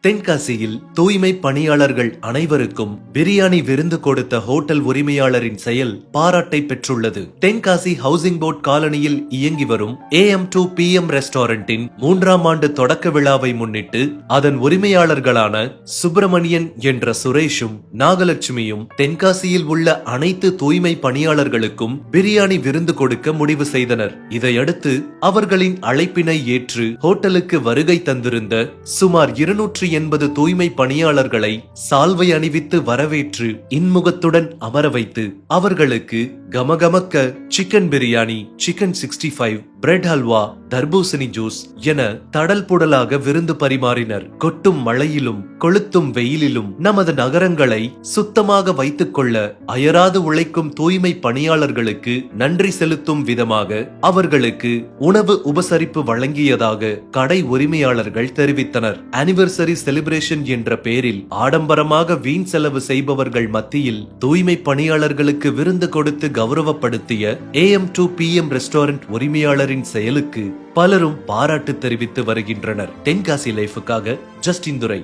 தென்காசியில் தூய்மை பணியாளர்கள் அனைவருக்கும் பிரியாணி விருந்து கொடுத்த ஹோட்டல் உரிமையாளரின் செயல் பாராட்டை பெற்றுள்ளது. தென்காசி ஹவுசிங் போர்ட் காலனியில் இயங்கி வரும் AM2 PM ரெஸ்டாரண்டின் 3ஆம் ஆண்டு தொடக்க விழாவை முன்னிட்டு அதன் உரிமையாளர்களான சுப்பிரமணியன் என்ற சுரேஷும் நாகலட்சுமியும் தென்காசியில் உள்ள அனைத்து தூய்மை பணியாளர்களுக்கும் பிரியாணி விருந்து கொடுக்க முடிவு செய்தனர். இதையடுத்து அவர்களின் அழைப்பினை ஏற்று ஹோட்டலுக்கு வருகை தந்திருந்த சுமார் 280 தூய்மை பணியாளர்களை சால்வை அணிவித்து வரவேற்று இன்முகத்துடன் அமர வைத்து அவர்களுக்கு கமகமக்க chicken biryani, chicken 65, bread halwa, தர்பூசணி ஜூஸ் என தடல் புடலாக விருந்து பரிமாறினர். கொட்டும் மழையிலும் கொளுத்தும் வெயிலிலும் நமது நகரங்களை சுத்தமாக வைத்துக் கொள்ள அயராது உழைக்கும் தூய்மை பணியாளர்களுக்கு நன்றி செலுத்தும் விதமாக அவர்களுக்கு உணவு உபசரிப்பு வழங்கியதாக கடை உரிமையாளர்கள் தெரிவித்தனர். ஆனிவர்சரி செலிப்ரேஷன் என்ற பெயரில் ஆடம்பரமாக வீண் செலவு செய்பவர்கள் மத்தியில் தூய்மை பணியாளர்களுக்கு விருந்து கொடுத்து கௌரவப்படுத்திய AM2 PM ரெஸ்டாரண்ட் உரிமையாளரின் செயலுக்கு பலரும் பாராட்டு தெரிவித்து வருகின்றனர். தென்காசி லைஃபுக்காக ஜஸ்டின் துரை.